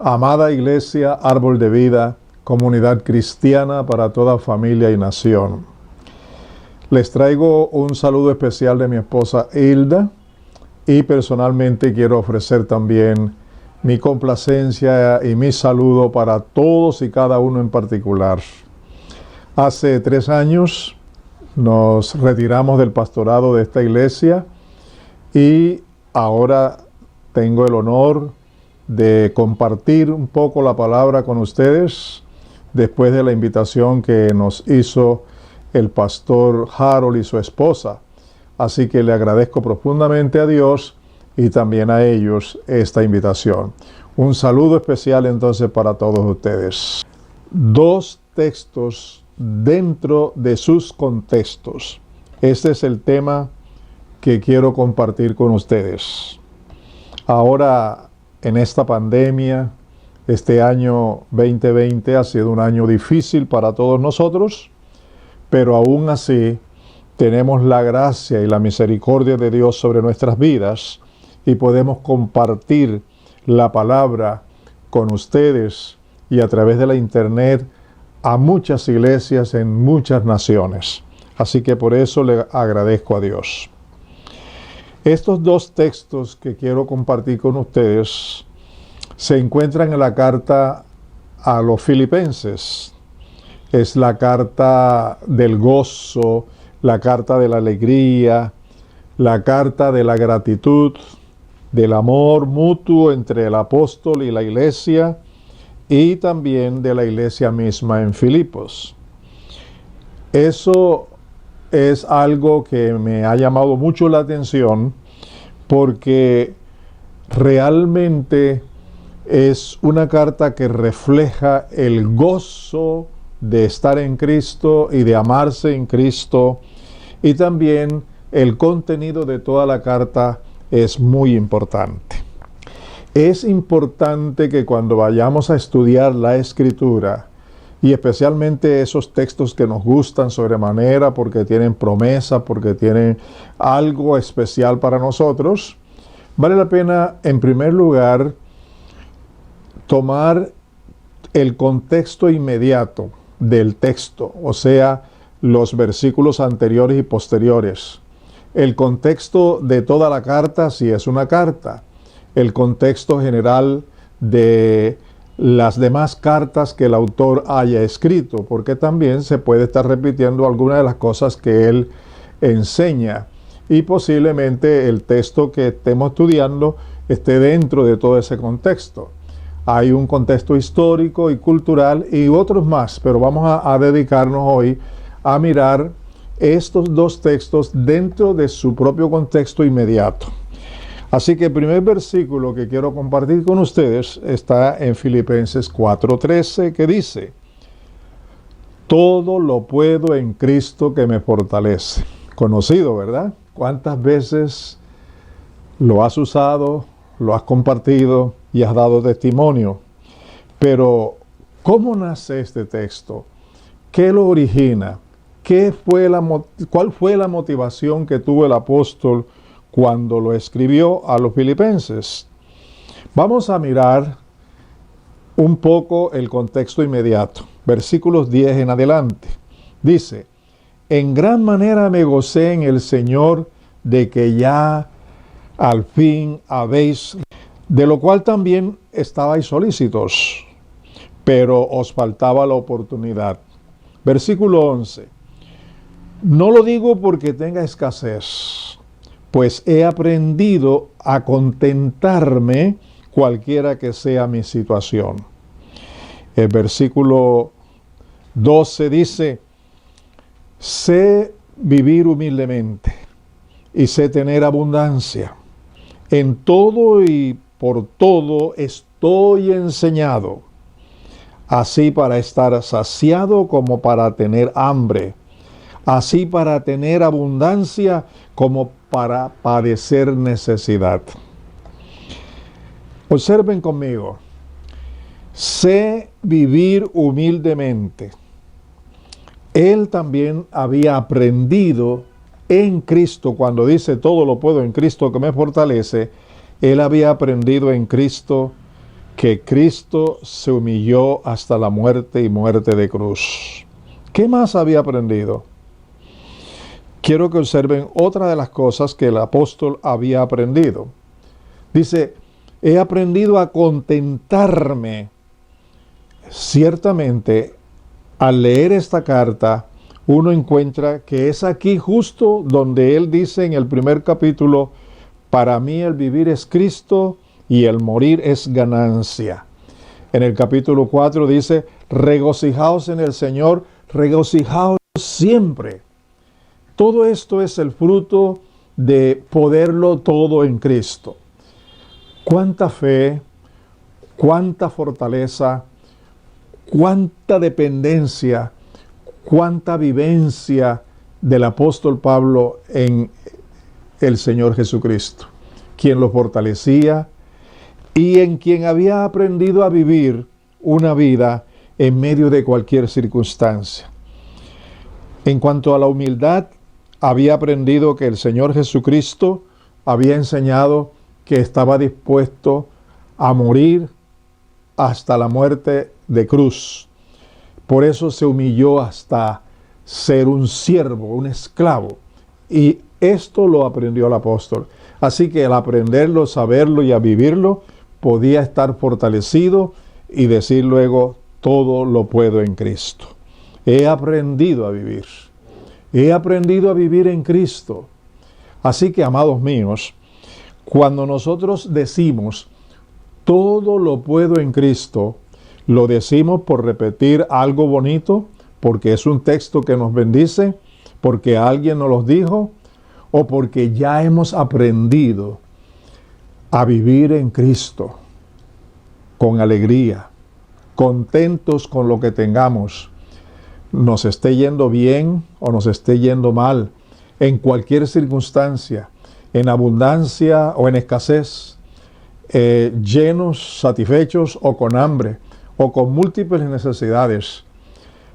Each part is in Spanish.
Amada Iglesia, Árbol de Vida, comunidad cristiana para toda familia y nación. Les traigo un saludo especial de mi esposa Hilda y personalmente quiero ofrecer también mi complacencia y mi saludo para todos y cada uno en particular. Hace 3 años nos retiramos del pastorado de esta iglesia y ahora tengo el honor de compartir un poco la palabra con ustedes después de la invitación que nos hizo el pastor Harold y su esposa. Así que le agradezco profundamente a Dios y también a ellos esta invitación. Un saludo especial entonces para todos ustedes. 2 textos dentro de sus contextos. Este es el tema que quiero compartir con ustedes. Ahora, en esta pandemia, este año 2020 ha sido un año difícil para todos nosotros, pero aún así tenemos la gracia y la misericordia de Dios sobre nuestras vidas y podemos compartir la palabra con ustedes y a través de la internet a muchas iglesias en muchas naciones. Así que por eso le agradezco a Dios. Estos 2 textos que quiero compartir con ustedes se encuentran en la carta a los Filipenses. Es la carta del gozo, la carta de la alegría, la carta de la gratitud, del amor mutuo entre el apóstol y la iglesia y también de la iglesia misma en Filipos. Eso es algo que me ha llamado mucho la atención porque realmente es una carta que refleja el gozo de estar en Cristo y de amarse en Cristo, y también el contenido de toda la carta es muy importante. Es importante que cuando vayamos a estudiar la Escritura, y especialmente esos textos que nos gustan sobremanera porque tienen promesa, porque tienen algo especial para nosotros, vale la pena, en primer lugar, tomar el contexto inmediato del texto, o sea, los versículos anteriores y posteriores. El contexto de toda la carta, si es una carta. El contexto general de las demás cartas que el autor haya escrito, porque también se puede estar repitiendo algunas de las cosas que él enseña y posiblemente el texto que estemos estudiando esté dentro de todo ese contexto. Hay un contexto histórico y cultural y otros más, pero vamos a dedicarnos hoy a mirar estos 2 textos dentro de su propio contexto inmediato. Así que el primer versículo que quiero compartir con ustedes está en Filipenses 4:13, que dice: todo lo puedo en Cristo que me fortalece. Conocido, ¿verdad? ¿Cuántas veces lo has usado, lo has compartido y has dado testimonio? Pero, ¿cómo nace este texto? ¿Qué lo origina? ¿Cuál fue la motivación que tuvo el apóstol cuando lo escribió a los filipenses? Vamos a mirar un poco el contexto inmediato. Versículos 10 en adelante. Dice: en gran manera me gocé en el Señor de que ya al fin habéis, de lo cual también estabais solícitos, pero os faltaba la oportunidad. Versículo 11. No lo digo porque tenga escasez, pues he aprendido a contentarme cualquiera que sea mi situación. El versículo 12 dice: sé vivir humildemente y sé tener abundancia. En todo y por todo estoy enseñado, así para estar saciado como para tener hambre, así para tener abundancia como para padecer necesidad. Observen conmigo. Sé vivir humildemente. Él también había aprendido en Cristo, cuando dice todo lo puedo en Cristo que me fortalece, él había aprendido en Cristo que Cristo se humilló hasta la muerte y muerte de cruz. ¿Qué más había aprendido? Quiero que observen otra de las cosas que el apóstol había aprendido. Dice, he aprendido a contentarme. Ciertamente, al leer esta carta, uno encuentra que es aquí justo donde él dice en el primer capítulo, para mí el vivir es Cristo y el morir es ganancia. En el capítulo 4 dice, regocijaos en el Señor, regocijaos siempre. Todo esto es el fruto de poderlo todo en Cristo. Cuánta fe, cuánta fortaleza, cuánta dependencia, cuánta vivencia del apóstol Pablo en el Señor Jesucristo, quien lo fortalecía y en quien había aprendido a vivir una vida en medio de cualquier circunstancia. En cuanto a la humildad, había aprendido que el Señor Jesucristo había enseñado que estaba dispuesto a morir hasta la muerte de cruz. Por eso se humilló hasta ser un siervo, un esclavo. Y esto lo aprendió el apóstol. Así que al aprenderlo, saberlo y a vivirlo, podía estar fortalecido y decir luego, todo lo puedo en Cristo. He aprendido a vivir. He aprendido a vivir en Cristo. Así que, amados míos, cuando nosotros decimos, todo lo puedo en Cristo, lo decimos por repetir algo bonito, porque es un texto que nos bendice, porque alguien nos lo dijo, o porque ya hemos aprendido a vivir en Cristo, con alegría, contentos con lo que tengamos, nos esté yendo bien o nos esté yendo mal, en cualquier circunstancia, en abundancia o en escasez, llenos, satisfechos o con hambre, o con múltiples necesidades.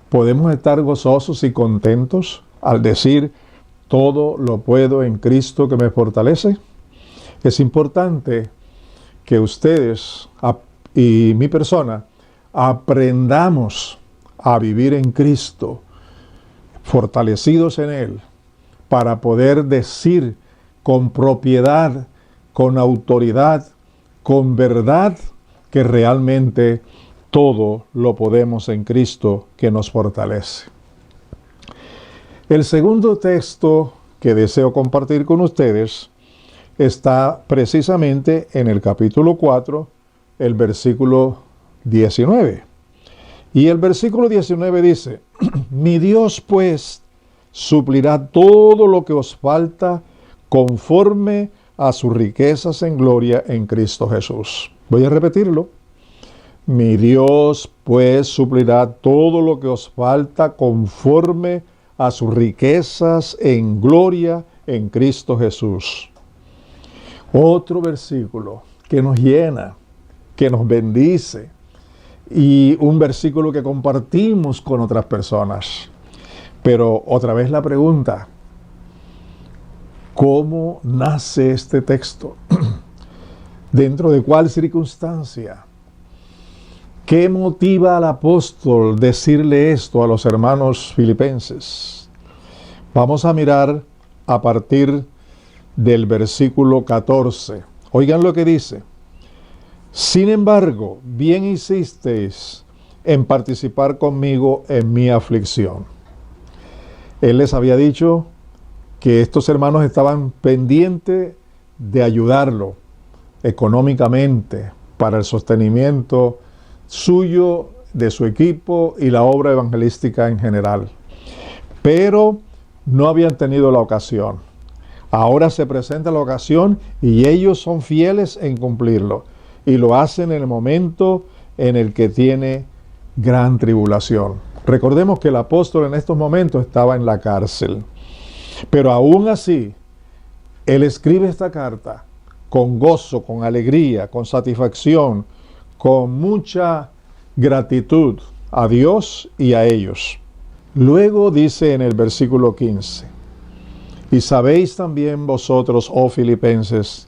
Podemos estar gozosos y contentos al decir, todo lo puedo en Cristo que me fortalece. Es importante que ustedes y mi persona aprendamos a vivir en Cristo, fortalecidos en Él, para poder decir con propiedad, con autoridad, con verdad, que realmente todo lo podemos en Cristo que nos fortalece. El segundo texto que deseo compartir con ustedes está precisamente en el capítulo 4, el versículo 19. Y el versículo 19 dice, mi Dios pues suplirá todo lo que os falta conforme a sus riquezas en gloria en Cristo Jesús. Voy a repetirlo. Mi Dios pues suplirá todo lo que os falta conforme a sus riquezas en gloria en Cristo Jesús. Otro versículo que nos llena, que nos bendice, y un versículo que compartimos con otras personas. Pero otra vez la pregunta, ¿cómo nace este texto? ¿Dentro de cuál circunstancia? ¿Qué motiva al apóstol decirle esto a los hermanos filipenses? Vamos a mirar a partir del versículo 14. Oigan lo que dice. Sin embargo, bien hicisteis en participar conmigo en mi aflicción. Él les había dicho que estos hermanos estaban pendientes de ayudarlo económicamente para el sostenimiento suyo, de su equipo y la obra evangelística en general. Pero no habían tenido la ocasión. Ahora se presenta la ocasión y ellos son fieles en cumplirlo. Y lo hacen en el momento en el que tiene gran tribulación. Recordemos que el apóstol en estos momentos estaba en la cárcel. Pero aún así, él escribe esta carta con gozo, con alegría, con satisfacción, con mucha gratitud a Dios y a ellos. Luego dice en el versículo 15, y sabéis también vosotros, oh filipenses,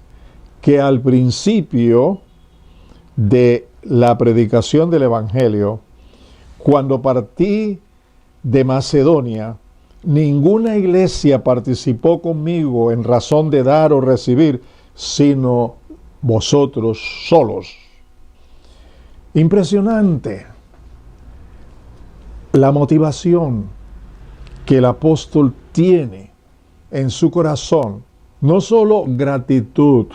que al principio de la predicación del Evangelio, cuando partí de Macedonia, ninguna iglesia participó conmigo en razón de dar o recibir, sino vosotros solos. Impresionante la motivación que el apóstol tiene en su corazón. No solo gratitud,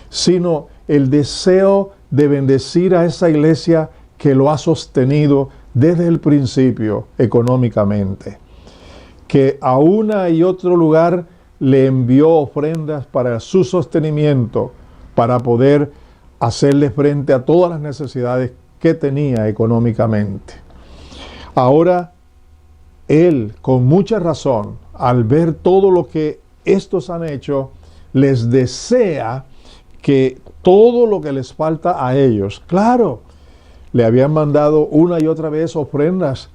sino el deseo de bendecir a esa iglesia que lo ha sostenido desde el principio económicamente, que a una y otro lugar le envió ofrendas para su sostenimiento, para poder hacerle frente a todas las necesidades que tenía económicamente. Ahora, él, con mucha razón, al ver todo lo que estos han hecho, les desea que todo lo que les falta a ellos, claro, le habían mandado una y otra vez ofrendas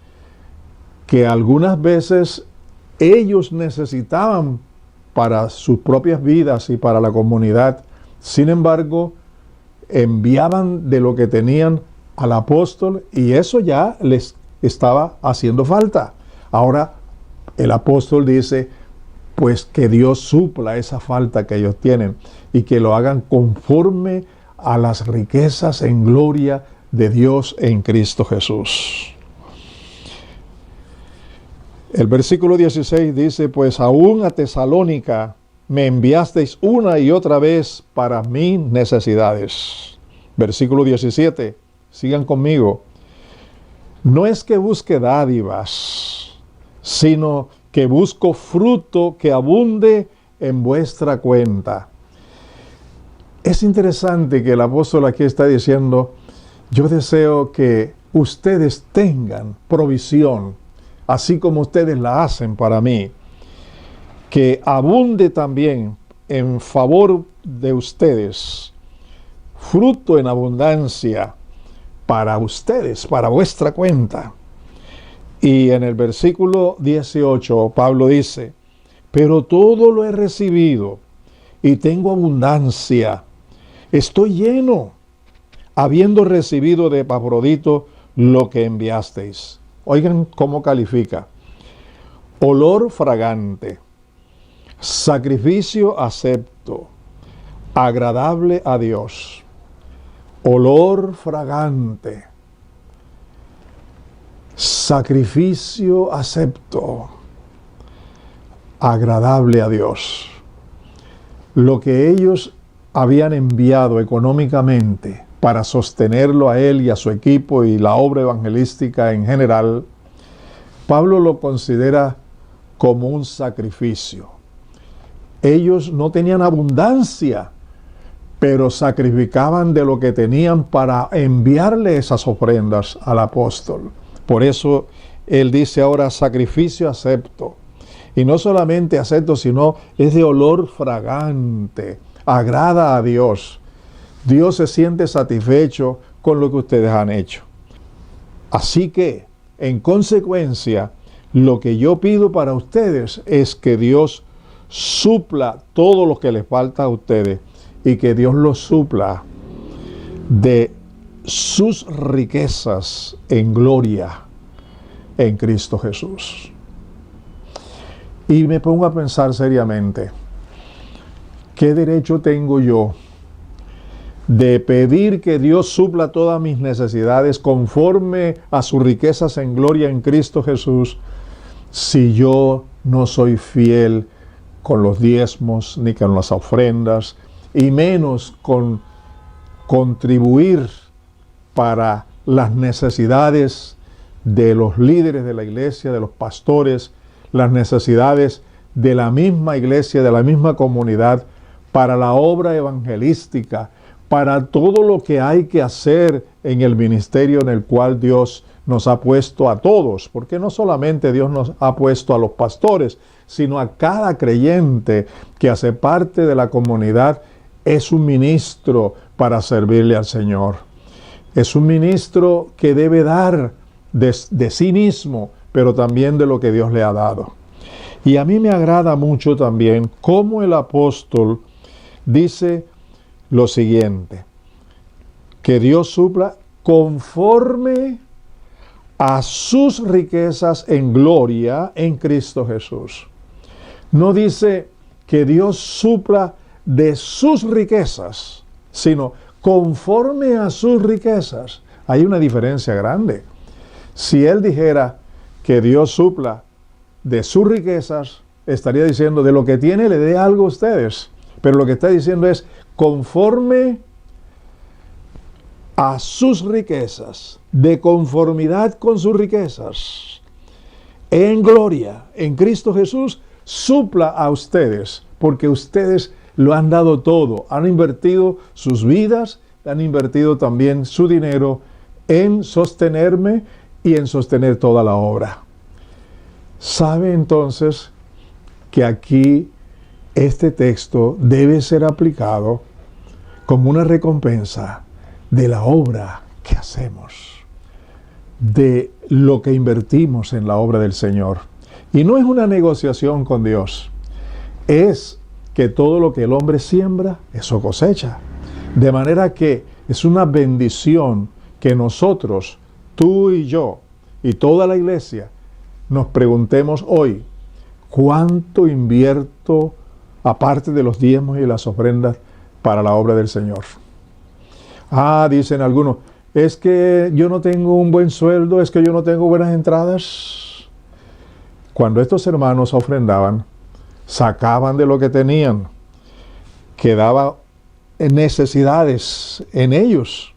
que algunas veces ellos necesitaban para sus propias vidas y para la comunidad. Sin embargo, enviaban de lo que tenían al apóstol y eso ya les estaba haciendo falta. Ahora el apóstol dice, pues que Dios supla esa falta que ellos tienen y que lo hagan conforme a las riquezas en gloria de Dios en Cristo Jesús. El versículo 16 dice, pues aún a Tesalónica me enviasteis una y otra vez para mis necesidades. Versículo 17, sigan conmigo. No es que busque dádivas, sino que busco fruto que abunde en vuestra cuenta. Es interesante que el apóstol aquí está diciendo, yo deseo que ustedes tengan provisión, así como ustedes la hacen para mí, que abunde también en favor de ustedes, fruto en abundancia para ustedes, para vuestra cuenta. Y en el versículo 18, Pablo dice, pero todo lo he recibido y tengo abundancia, estoy lleno, habiendo recibido de Epafrodito lo que enviasteis. Oigan cómo califica. Olor fragante, sacrificio acepto, agradable a Dios. Olor fragante, sacrificio acepto, agradable a Dios. Lo que ellos habían enviado económicamente para sostenerlo a él y a su equipo y la obra evangelística en general, Pablo lo considera como un sacrificio. Ellos no tenían abundancia, pero sacrificaban de lo que tenían para enviarle esas ofrendas al apóstol. Por eso él dice ahora, sacrificio acepto. Y no solamente acepto, sino es de olor fragante, agrada a Dios. Dios se siente satisfecho con lo que ustedes han hecho. Así que, en consecuencia, lo que yo pido para ustedes es que Dios supla todo lo que les falta a ustedes y que Dios los supla de sus riquezas en gloria en Cristo Jesús. Y me pongo a pensar seriamente, ¿qué derecho tengo yo de pedir que Dios supla todas mis necesidades conforme a sus riquezas en gloria en Cristo Jesús, si yo no soy fiel con los diezmos ni con las ofrendas, y menos con contribuir para las necesidades de los líderes de la iglesia, de los pastores, las necesidades de la misma iglesia, de la misma comunidad, para la obra evangelística, para todo lo que hay que hacer en el ministerio en el cual Dios nos ha puesto a todos, porque no solamente Dios nos ha puesto a los pastores, sino a cada creyente que hace parte de la comunidad, es un ministro para servirle al Señor. Es un ministro que debe dar de sí mismo, pero también de lo que Dios le ha dado. Y a mí me agrada mucho también cómo el apóstol dice lo siguiente: que Dios supla conforme a sus riquezas en gloria en Cristo Jesús. No dice que Dios supla de sus riquezas, sino conforme a sus riquezas. Hay una diferencia grande. Si Él dijera que Dios supla de sus riquezas, estaría diciendo de lo que tiene le dé algo a ustedes. Pero lo que está diciendo es conforme a sus riquezas, de conformidad con sus riquezas, en gloria, en Cristo Jesús, supla a ustedes, porque ustedes lo han dado todo, han invertido sus vidas, han invertido también su dinero en sostenerme y en sostener toda la obra. ¿Sabe entonces que aquí este texto debe ser aplicado como una recompensa de la obra que hacemos, de lo que invertimos en la obra del Señor? Y no es una negociación con Dios, es que todo lo que el hombre siembra, eso cosecha. De manera que es una bendición que nosotros, tú y yo, y toda la iglesia, nos preguntemos hoy, ¿cuánto invierto, aparte de los diezmos y las ofrendas, para la obra del Señor? Dicen algunos, es que yo no tengo un buen sueldo, es que yo no tengo buenas entradas. Cuando estos hermanos ofrendaban, sacaban de lo que tenían, quedaba necesidades en ellos,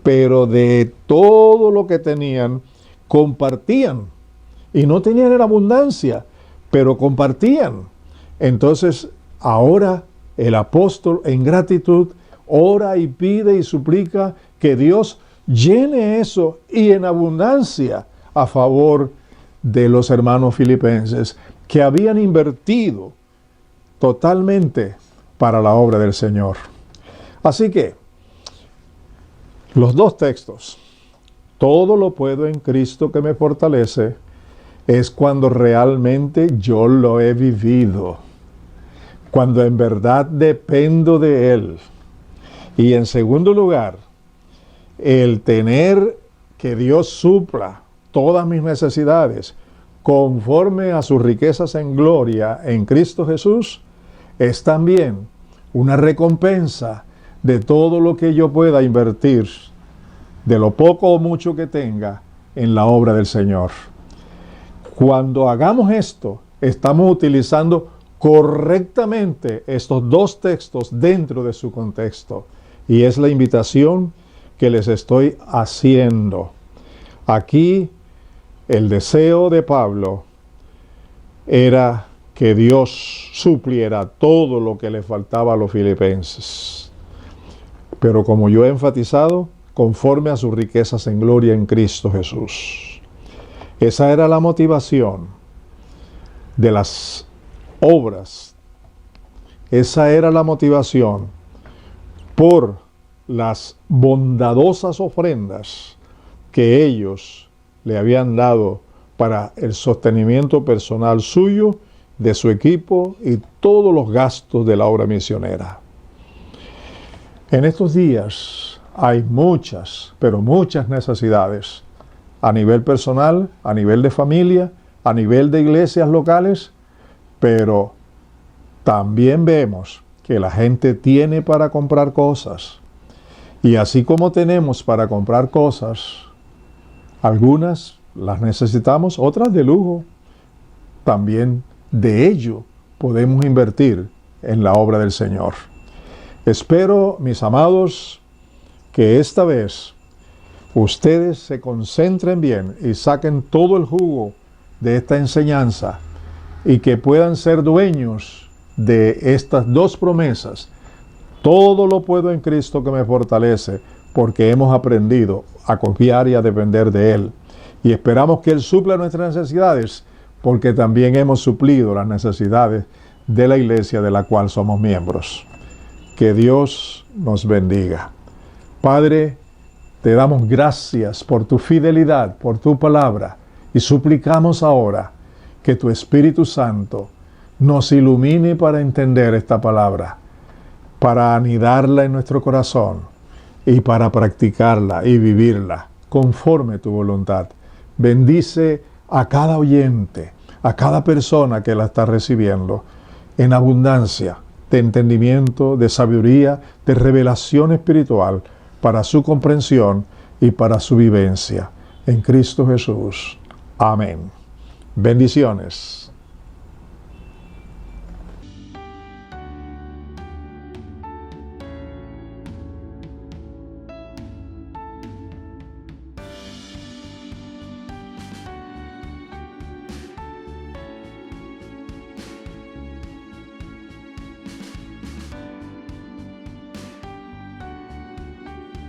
pero de todo lo que tenían, compartían. Y no tenían en abundancia, pero compartían. Entonces, ahora el apóstol en gratitud ora y pide y suplica que Dios llene eso y en abundancia a favor de los hermanos filipenses que habían invertido totalmente para la obra del Señor. Así que, los dos textos, todo lo puedo en Cristo que me fortalece, es cuando realmente yo lo he vivido, cuando en verdad dependo de Él. Y en segundo lugar, el tener que Dios supla todas mis necesidades conforme a sus riquezas en gloria en Cristo Jesús, es también una recompensa de todo lo que yo pueda invertir, de lo poco o mucho que tenga, en la obra del Señor. Cuando hagamos esto, estamos utilizando correctamente estos dos textos dentro de su contexto. Y es la invitación que les estoy haciendo. Aquí, el deseo de Pablo era que Dios supliera todo lo que le faltaba a los filipenses. Pero como yo he enfatizado, conforme a sus riquezas en gloria en Cristo Jesús. Esa era la motivación de las obras. Esa era la motivación por las bondadosas ofrendas que ellos le habían dado para el sostenimiento personal suyo, de su equipo y todos los gastos de la obra misionera. En estos días hay muchas, pero muchas necesidades a nivel personal, a nivel de familia, a nivel de iglesias locales, pero también vemos que la gente tiene para comprar cosas. Y así como tenemos para comprar cosas, algunas las necesitamos, otras de lujo. También de ello podemos invertir en la obra del Señor. Espero, mis amados, que esta vez ustedes se concentren bien y saquen todo el jugo de esta enseñanza y que puedan ser dueños de estas dos promesas. Todo lo puedo en Cristo que me fortalece, porque hemos aprendido a confiar y a depender de Él. Y esperamos que Él supla nuestras necesidades, porque también hemos suplido las necesidades de la iglesia de la cual somos miembros. Que Dios nos bendiga. Padre, te damos gracias por tu fidelidad, por tu palabra, y suplicamos ahora que tu Espíritu Santo nos ilumine para entender esta palabra, para anidarla en nuestro corazón y para practicarla y vivirla conforme tu voluntad. Bendice a cada oyente, a cada persona que la está recibiendo, en abundancia de entendimiento, de sabiduría, de revelación espiritual para su comprensión y para su vivencia. En Cristo Jesús. Amén. Bendiciones.